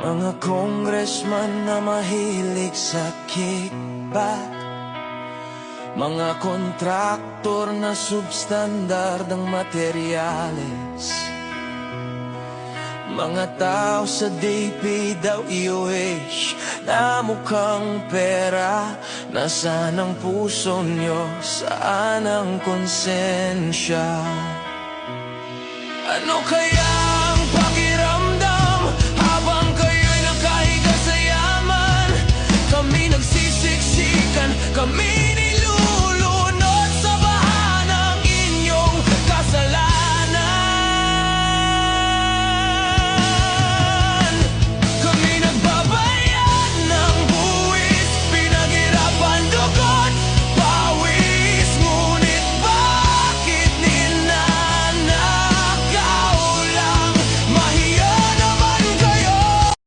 Mga congressman na mahilig sa kickback, mga kontraktor na substandard ang materyales, mga tao sa DPWH na mukhang pera. Nasaan ang puso nyo? Saan ang konsensya? Ano kaya